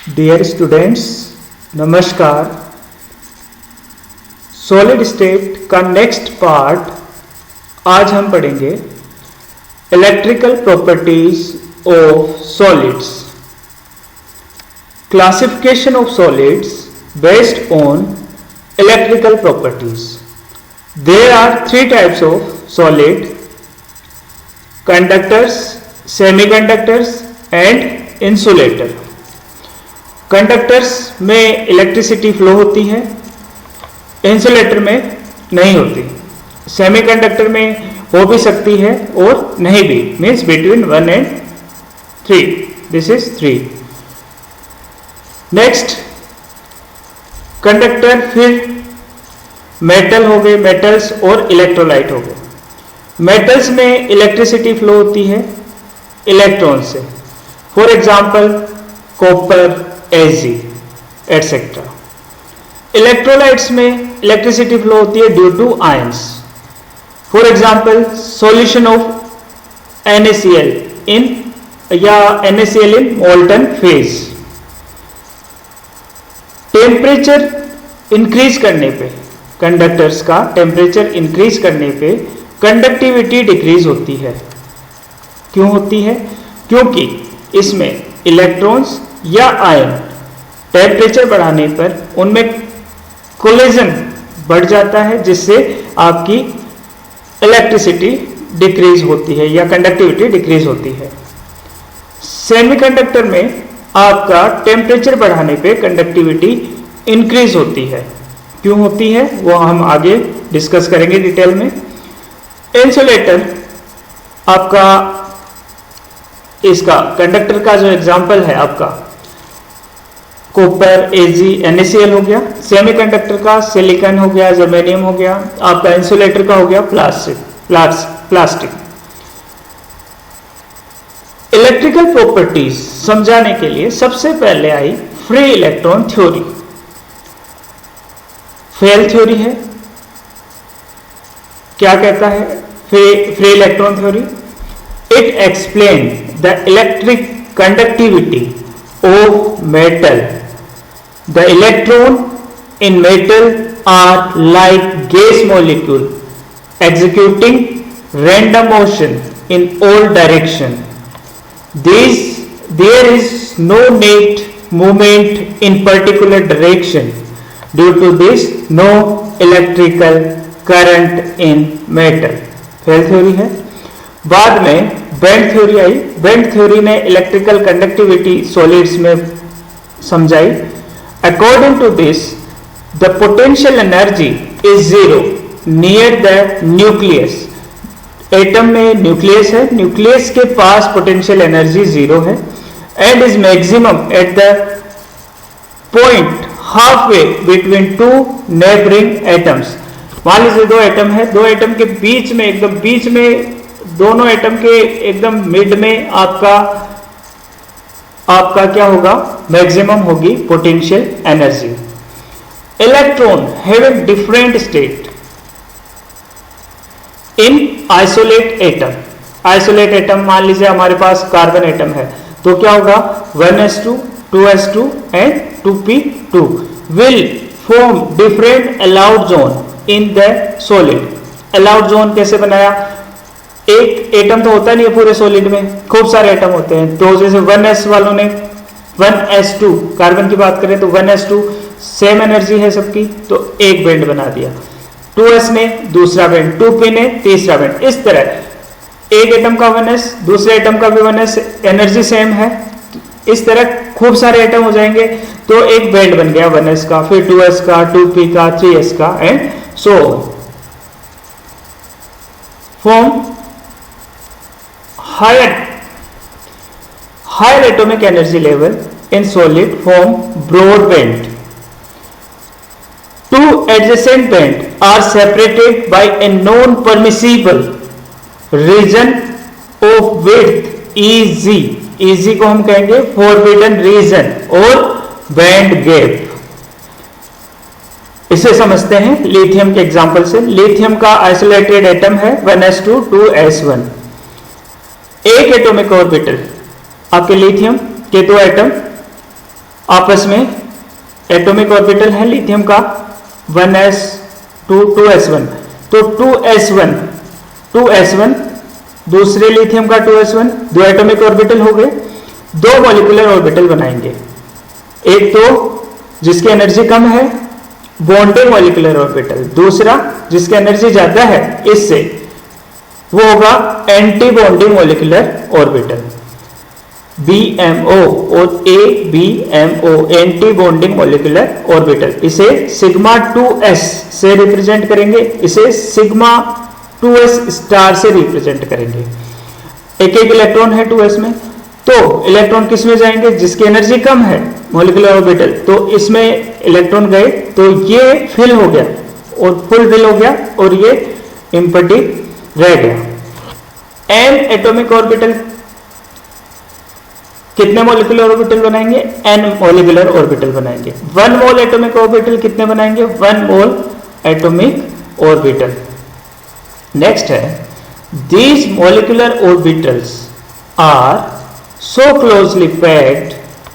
Dear students, नमस्कार। Solid state का next part आज हम पढ़ेंगे electrical properties of solids. Classification of solids based on electrical properties. There are three types of solid: conductors, semiconductors and insulator. Conductors में electricity flow होती है, insulator में नहीं होती। सेमीकंडक्टर में हो भी सकती है और नहीं भी, means between 1 and 3। This is 3। Next conductor, फिर मेटल हो गए, मेटल्स और इलेक्ट्रोलाइट हो गए। मेटल्स में इलेक्ट्रिसिटी फ्लो होती है इलेक्ट्रॉन से, for example copper, Ag etcetera. Electrolytes में इलेक्ट्रिसिटी फ्लो होती है due to ions, for example solution of NaCl in या NaCl in molten phase. Temperature increase करने पे, कंडक्टर्स का टेम्परेचर इंक्रीज करने पे कंडक्टिविटी डिक्रीज होती है। क्यों होती है? क्योंकि इसमें इलेक्ट्रॉन्स या आयन टेम्परेचर बढ़ाने पर उनमें कोलिजन बढ़ जाता है, जिससे आपकी इलेक्ट्रिसिटी डिक्रीज होती है या कंडक्टिविटी डिक्रीज होती है। सेमीकंडक्टर में आपका टेम्परेचर बढ़ाने पे कंडक्टिविटी इंक्रीज होती है। क्यों होती है वो हम आगे डिस्कस करेंगे डिटेल में। इंसुलेटर आपका, इसका कंडक्टर का जो एग्जांपल है आपका कॉपर, Ag, NaCl हो गया। सेमीकंडक्टर का सिलिकॉन हो गया, जर्मेनियम हो गया। आपका इंसुलेटर का हो गया प्लास्टिक। इलेक्ट्रिकल प्रॉपर्टीज समझाने के लिए सबसे पहले आई free electron theory. Fail theory है। क्या कहता है free electron theory? It explain the electric conductivity of metal. The electron in metal are like gas molecule executing random motion in all direction. There is no net movement in particular direction. Due to this, no electrical current in metal. Fail theory है। बाद में band theory आई। Band theory ने electrical conductivity solids में समझाई। According to this, the potential energy is zero near the nucleus. Atom में nucleus है, nucleus के पास पोटेंशियल एनर्जी जीरो है and is maximum at the point half way between two neighbouring atoms. मान लीजिए दो एटम है, दो एटम के बीच में, एकदम बीच में, दोनों एटम के एकदम मिड में आपका क्या होगा? मैक्सिमम होगी potential energy. Electron having different state in isolate atom. Isolate atom मान लीजिए हमारे पास कार्बन एटम है, तो क्या होगा? 1s2, 2s2 and 2p2 will form different allowed zone in the solid. Allowed zone कैसे बनाया? एक एटम तो होता नहीं है पूरे सॉलिड में, खूब सारे एटम होते हैं। तो जैसे 1s वालों ने 1s2 कार्बन की बात करें तो 1s2 सेम एनर्जी है सबकी, तो एक बैंड बना दिया। 2s ने दूसरा बैंड, 2p ने तीसरा बैंड। इस तरह एक एटम का 1s, दूसरे एटम का भी 1s, एनर्जी सेम है। इस तरह खूब सारे एटम हो जाएंगे तो एक बैंड बन गया 1s का, फिर 2s का, 2p का, 3s का and so form higher atomic energy level in solid form broad band. Two adjacent bands are separated by a non-permissible region of width Eg. Eg को हम कहेंगे forbidden region और band gap। इसे समझते हैं lithium के example से। Lithium का आइसोलेटेड एटम है 1s2, 2s1। एक एटॉमिक ऑर्बिटल आपके लिथियम के दो एटम आपस में एटॉमिक ऑर्बिटल है लिथियम का 1s 2s1, तो 2s1 दूसरे लिथियम का 2s1, दो एटॉमिक ऑर्बिटल हो गए, दो मॉलिक्यूलर ऑर्बिटल बनाएंगे। एक तो जिसकी एनर्जी कम है बॉन्डिंग मॉलिक्यूलर ऑर्बिटल, दूसरा जिसकी एनर्जी ज्यादा है इससे, वो होगा anti bonding molecular orbital BMO और ABMO, anti bonding molecular orbital. इसे सिग्मा 2s से रिप्रेजेंट करेंगे, इसे सिग्मा 2s स्टार से रिप्रेजेंट करेंगे। एक एक इलेक्ट्रॉन है 2s में, तो इलेक्ट्रॉन किस में जाएंगे, जिसकी एनर्जी कम है मॉलिक्यूलर ऑर्बिटल, तो इसमें इलेक्ट्रॉन गए, तो ये फिल हो गया और फुल फिल हो गया और ये एम्प्टी रह गया। n एटॉमिक ऑर्बिटल कितने मॉलिक्यूलर ऑर्बिटल बनाएंगे, n मॉलिक्यूलर ऑर्बिटल बनाएंगे। 1 मोल एटॉमिक ऑर्बिटल कितने बनाएंगे, 1 मोल एटॉमिक ऑर्बिटल। नेक्स्ट है, these molecular orbitals are so closely packed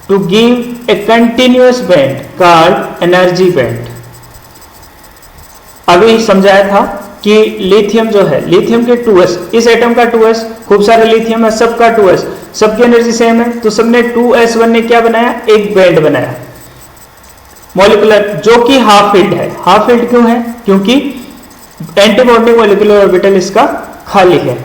to give a continuous band called energy band। अभी समझाया था कि लिथियम जो है, लिथियम के 2s, इस एटम का 2s, खूब सारे लिथियम है, सबका 2s, सबकी एनर्जी सेम है, तो सबने 2s1 ने क्या बनाया, एक बैंड बनाया मॉलिक्यूलर, जो कि हाफ फिल्ड है। हाफ फिल्ड क्यों है, क्योंकि एंटी बॉन्डिंग मॉलिक्यूलर ऑर्बिटल इसका खाली है।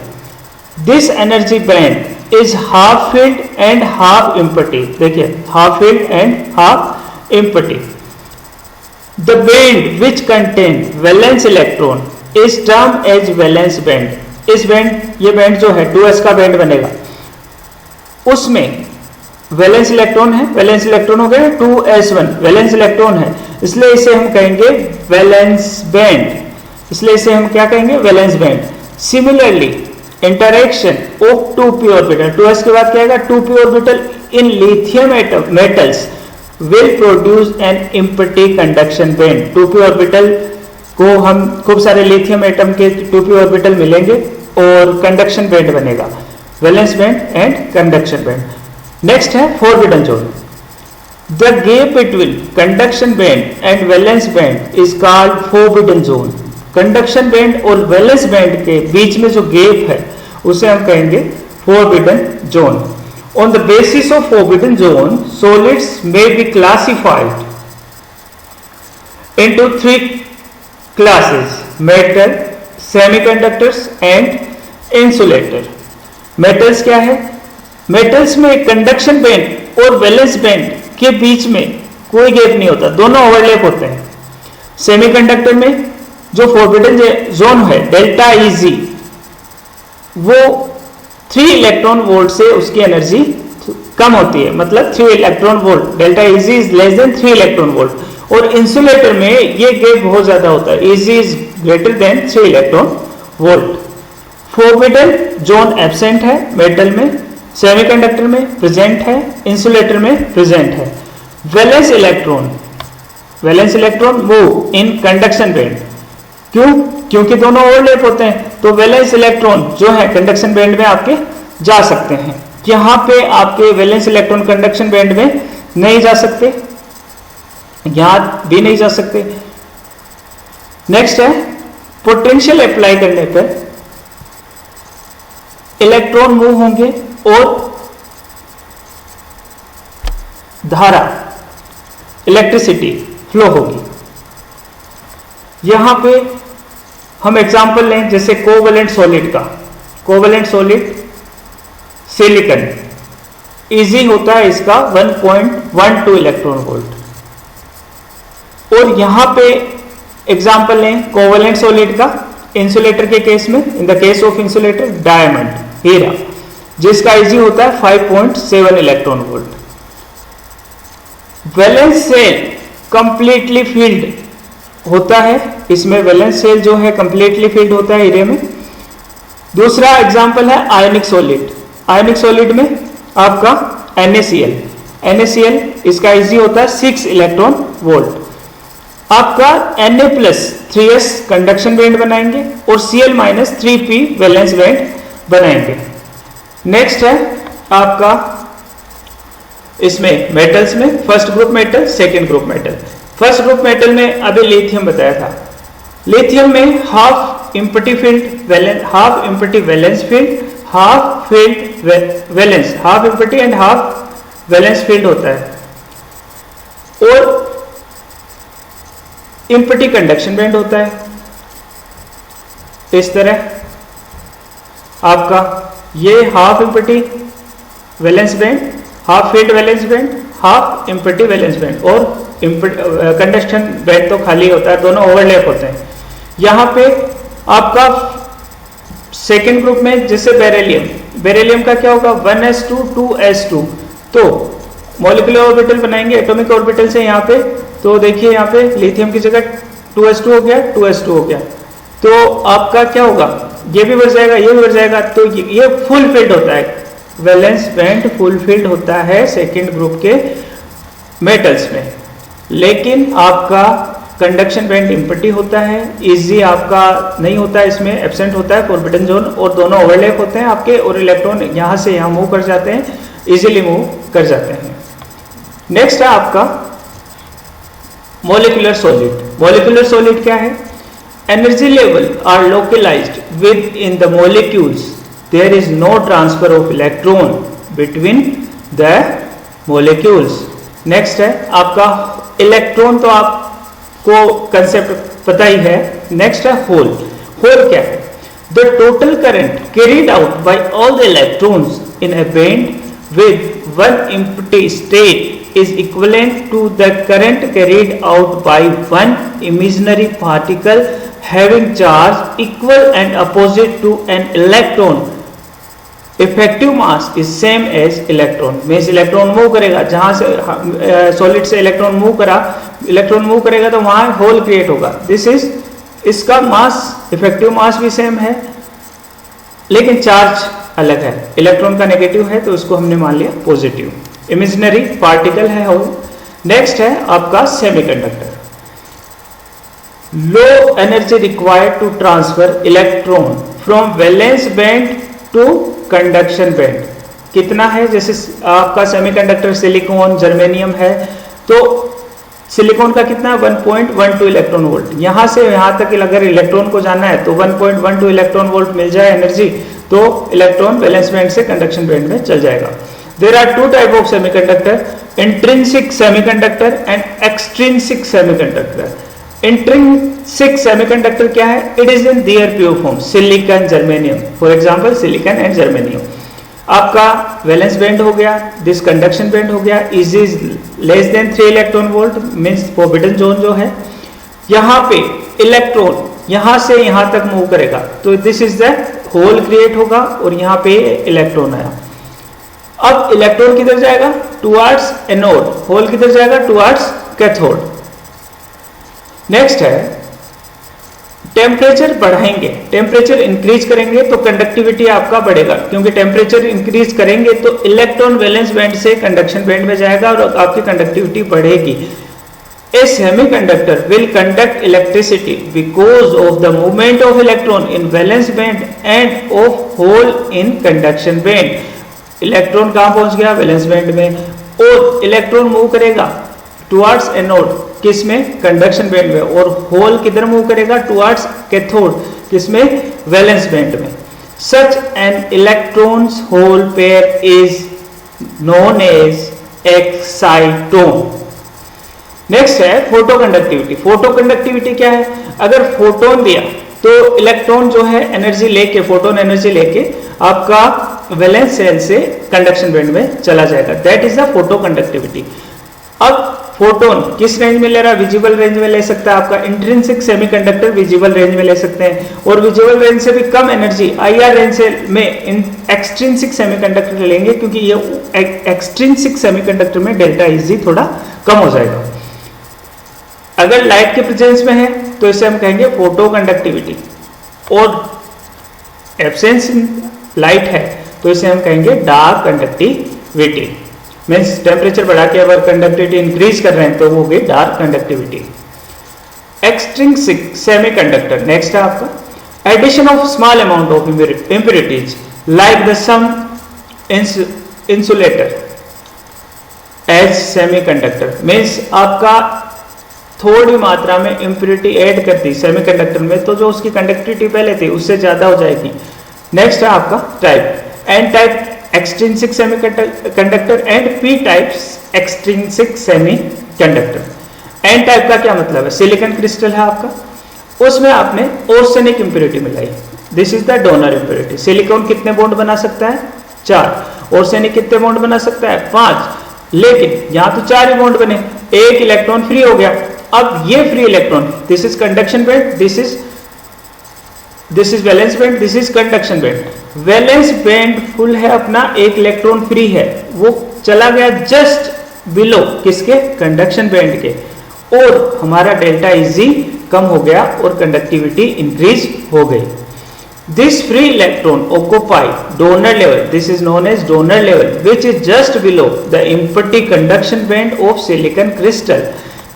This energy band is half filled and half empty. देखिए, half filled and half empty. The band which contain valence electron is term as valence band. इस band, ये band जो है 2s का band बनेगा, उसमें वैलेंस इलेक्ट्रॉन है, valence electron हो गए 2s1, वैलेंस इलेक्ट्रॉन है, इसलिए इसे हम कहेंगे वैलेंस बैंड, इसलिए इसे हम क्या कहेंगे, valence band. Similarly interaction of 2p orbital, 2s के बाद क्या आएगा, 2p orbital in lithium metals will produce an empty conduction band. 2p orbital को हम, खूब सारे लिथियम एटम के 2p ऑर्बिटल मिलेंगे और कंडक्शन बैंड बनेगा, valence band and conduction band. Next है forbidden zone. The gap between conduction band and valence band is called forbidden zone. Conduction band और वैलेंस बैंड के बीच में जो गैप है उसे हम कहेंगे forbidden zone. On the basis of forbidden zone, solids may be classified into 3 classes: metal, semiconductors and insulator. Metals क्या है, मेटल्स में कंडक्शन बैंड और वैलेंस बैंड के बीच में कोई गैप नहीं होता, दोनों ओवरलैप होते हैं। सेमीकंडक्टर में जो फॉरबिडन जोन है डेल्टा Eg, वो 3 इलेक्ट्रॉन वोल्ट से उसकी एनर्जी कम होती है, मतलब 3 electron volt, delta Eg is less than 3 electron volt. और इंसुलेटर में ये गैप बहुत ज्यादा होता है, Eg is greater than 3 electron volt. Forbidden zone absent है मेटल में, सेमीकंडक्टर में प्रेजेंट है, इंसुलेटर में प्रेजेंट है। Valence electron move in conduction band. क्यों, क्योंकि दोनों ओवरलैप होते हैं, तो वैलेंस इलेक्ट्रॉन जो है कंडक्शन बैंड में आपके जा सकते हैं। यहां पे आपके वैलेंस इलेक्ट्रॉन कंडक्शन बैंड में नहीं जा सकते, यहां भी नहीं जा सकते। नेक्स्ट है, पोटेंशियल अप्लाई करने पर इलेक्ट्रॉन मूव होंगे और धारा, इलेक्ट्रिसिटी फ्लो होगी। यहां पे हम एग्जांपल लें, जैसे कोवैलेंट सॉलिड का, कोवैलेंट सॉलिड सिलिकॉन, इजी होता है इसका 1.12 इलेक्ट्रॉन वोल्ट। और यहां पे एग्जांपल लें कोवैलेंट सॉलिड का इंसुलेटर के केस में, in the case of insulator diamond, हीरा, जिसका इजी होता है 5.7 electron volt. Valence shell completely filled होता है, इसमें वैलेंस सेल जो है कंप्लीटली फील्ड होता है हीरे में। दूसरा एग्जांपल है आयनिक सॉलिड। आयनिक सॉलिड में आपका NaCl, इसका इजी होता है 6 इलेक्ट्रॉन वोल्ट। आपका Na+3s कंडक्शन बैंड बनाएंगे और Cl-3p वैलेंस बैंड बनाएंगे। नेक्स्ट है आपका इसमें मेटल्स में first group metal, second group metal. First group metal में अभी लिथियम बताया था। लिथियम में half empty field valence, half empty valence field, half field valence, half empty and half valence field होता है, और एम्प्टी कंडक्शन बैंड होता है। इस तरह आपका ये half empty valence band, half field valence band, half empty valence band, और कंडक्शन बैंड तो खाली होता है, दोनों ओवरलैप होते हैं। यहां पे आपका सेकेंड ग्रुप में जैसे बेरिलियम, बेरिलियम का क्या होगा 1s2 2s2, तो मॉलिक्यूलर ऑर्बिटल बनाएंगे एटॉमिक ऑर्बिटल से यहाँ पे, तो देखिए यहाँ पे लिथियम की जगह 2s2 हो गया, 2s2 हो गया, तो आपका क्या होगा, ये भी बढ़ जाएगा, ये भी बढ़ जाएगा, तो ये फुल फिल्ड होता है, वैलेंस बैंड फुल फिल्ड होता है सेकेंड ग्रुप के मेटल्स में। लेकिन आपका कंडक्शन बैंड एम्प्टी होता है, इजी आपका नहीं होता है, इसमें एब्सेंट होता है फोरबिडन जोन, और दोनों ओवरलैप होते हैं आपके, और इलेक्ट्रॉन यहां से यहां मूव कर जाते हैं, इजीली मूव कर जाते हैं। नेक्स्ट है आपका मॉलिक्यूलर सॉलिड। मॉलिक्यूलर सॉलिड क्या है? Energy level are localised within the molecules, there is no transfer of electron between the molecules. Next है आपका इलेक्ट्रॉन, तो आपको कंसेप्ट पता ही है। नेक्स्ट है होल। होल क्या है? The total current carried out by all the electrons in a band with one empty state is equivalent to the current carried out by one imaginary particle having charge equal and opposite to an electron. Effective mass is same as electron. means electron move करेगा, जहां से solid से electron move करेगा तो वहां hole create होगा। This is, इसका मास, effective मास भी सेम है, लेकिन चार्ज अलग है। इलेक्ट्रॉन का नेगेटिव है तो उसको हमने मान लिया पॉजिटिव। इमेजिनरी पार्टिकल है होल। नेक्स्ट है आपका semiconductor. Low energy required to transfer electron from valence band to conduction band. कितना है? जैसे आपका सेमीकंडक्टर सिलिकॉन, जर्मेनियम है, तो सिलिकॉन का कितना है 1.12 इलेक्ट्रॉन वोल्ट। यहां से यहां तक अगर इलेक्ट्रॉन को जाना है तो 1.12 इलेक्ट्रॉन वोल्ट मिल जाए एनर्जी, तो इलेक्ट्रॉन वैलेंस बैंड से कंडक्शन बैंड में चल जाएगा। There are two type of semiconductor, intrinsic semiconductor and extrinsic semiconductor. Intrinsic semiconductor क्या है? It is in their pure form, silicon, germanium, for example silicon and germanium. आपका valence band हो गया, this conduction band हो गया, is less than 3 electron volt, means forbidden zone जो है। यहां पे इलेक्ट्रॉन यहां से यहां तक मूव करेगा, तो this is the hole create होगा, और यहां पे इलेक्ट्रॉन आया। अब इलेक्ट्रॉन किधर जाएगा? Towards anode. होल किधर जाएगा? Towards cathode. नेक्स्ट है टेम्परेचर बढ़ाएंगे, टेम्परेचर इंक्रीज करेंगे तो कंडक्टिविटी आपका बढ़ेगा, क्योंकि टेम्परेचर इंक्रीज करेंगे तो इलेक्ट्रॉन वैलेंस बैंड से कंडक्शन बैंड में जाएगा और आपकी कंडक्टिविटी बढ़ेगी। A semiconductor will conduct electricity because of the movement of electron in valence band and of hole in conduction band. Electron कहां पहुंच गया? वैलेंस बैंड में, और इलेक्ट्रॉन मूव करेगा टुवर्ड्स एनोड, किसमें? कंडक्शन बैंड में, और होल किधर मूव करेगा? टुवर्ड्स कैथोड, किसमें? वैलेंस बैंड में। Such an electrons hole pair is known as exciton. Next है फोटो कंडक्टिविटी। फोटो कंडक्टिविटी क्या है? अगर फोटोन दिया तो इलेक्ट्रॉन जो है एनर्जी लेके, फोटोन एनर्जी लेके आपका वैलेंस सेल से कंडक्शन बैंड में चला जाएगा, that is the photo conductivity. अब फोटोन किस रेंज में ले रहा है? विजिबल रेंज में ले सकता है आपका। इंट्रिंसिक सेमीकंडक्टर विजिबल रेंज में ले सकते हैं, और विजिबल रेंज से भी कम एनर्जी आईआर रेंज से में एक्सट्रिंसिक सेमीकंडक्टर लेंगे, क्योंकि ये एक्सट्रिंसिक सेमीकंडक्टर में डेल्टा इजी थोड़ा कम हो जाएगा। अगर लाइट के प्रेजेंस में है तो इसे हम कहेंगे फोटो कंडक्टिविटी, और एब्सेंस लाइट है तो इसे हम कहेंगे डार्क कंडक्टिविटी। मीन्स टेम्परेचर बढ़ा के अगर कंडक्टिविटी इंक्रीज कर रहे हैं तो वो होगी dark conductivity. Extrinsic semiconductor next है आपका। Addition of small amount of impurities like the some insulator as semiconductor means आपका थोड़ी मात्रा में इम्प्योरिटी ऐड कर दी सेमीकंडक्टर में, तो जो उसकी कंडक्टिविटी पहले थी उससे ज्यादा हो जाएगी। नेक्स्ट है आपका type, N type extrinsic semiconductor and P type extrinsic semiconductor. N type का क्या मतलब है, सिलिकॉन क्रिस्टल है आपका, उसमें आपने ऑर्सेनिक इम्प्योरिटी मिलाई, this is the donor impurity. Silicon कितने बॉन्ड बना सकता है, 4। ऑर्सेनिक कितने बॉन्ड बना सकता है, 5। लेकिन यहां तो 4 ही बॉन्ड बने, एक इलेक्ट्रॉन फ्री हो गया। अब ये free electron, this is conduction band, this is valence band, this is conduction band. Valence band full है अपना, एक इलेक्ट्रॉन फ्री है, वो चला गया जस्ट बिलो किसके, कंडक्शन बैंड के, और हमारा डेल्टा इजी कम हो गया और कंडक्टिविटी इंक्रीज हो गई। This free electron occupy donor level, this is known as donor level, which is just below the empty conduction band of silicon crystal.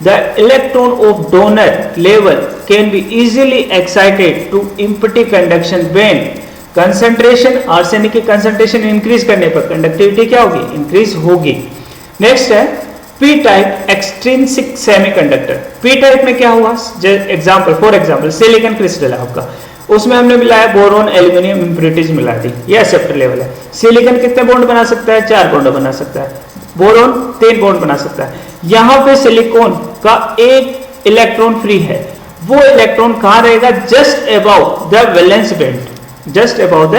The electron of donor level can be easily excited to empty conduction band. Concentration, arsenic की concentration increase करने पर conductivity क्या होगी, increase होगी। Next है P type extrinsic semiconductor। P type में क्या हुआ, example, for example, silicon crystal है आपका, उसमें हमने मिलाया बोरोन एल्यूमिनियम इम्प्योरिटीज मिला दी, ये एक्सेप्टर लेवल है। सिलिकॉन कितने बॉन्ड बना सकता है, 4 बॉन्ड बना सकता है, बोरोन 3 बॉन्ड बना सकता है। यहां पे सिलिकॉन का एक इलेक्ट्रॉन फ्री है, वो इलेक्ट्रॉन कहां रहेगा, just about the valence band, just about the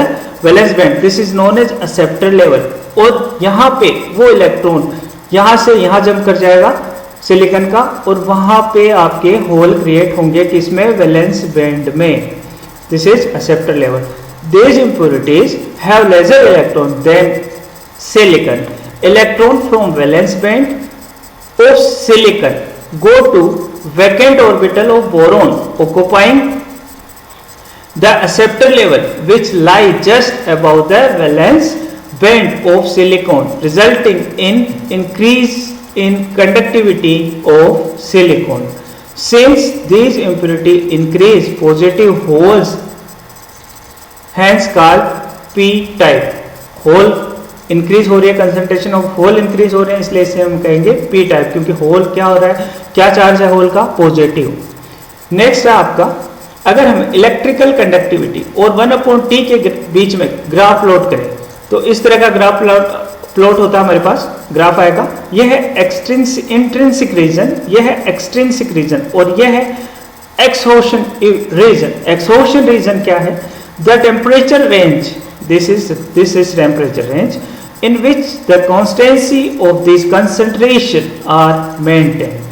valence band, this is known as acceptor level. और यहां पे वो इलेक्ट्रॉन यहां से यहां जंप कर जाएगा सिलिकॉन का, और वहां पे आपके होल क्रिएट होंगे किसमें, वैलेंस बैंड में, this is acceptor level. These impurities have lesser electron than silicon. Electron from valence band of silicon go to vacant orbital of boron occupying the acceptor level, which lie just above the valence band of silicon, resulting in increase in conductivity of silicon. Since these impurity increase positive holes, hence called P type. Hole increase हो रही है, concentration of whole increase हो रहे हैं, इसलिए इसे हम कहेंगे P टाइप, क्योंकि होल क्या हो रहा है, क्या चार्ज है होल का, पॉजिटिव। नेक्स्ट है आपका, अगर हम इलेक्ट्रिकल कंडक्टिविटी और 1/T के बीच में ग्राफ प्लॉट करें, तो इस तरह का ग्राफ प्लॉट होता है हमारे पास, ग्राफ आएगा, यह है इंट्रिंसिक रीजन, यह है एक्सट्रिंसिक रीजन, और यह है एक्सहोशन रीजन। एक्सहोशन रीजन क्या है, the temperature range, this is temperature range in which the constancy of this concentration are maintained.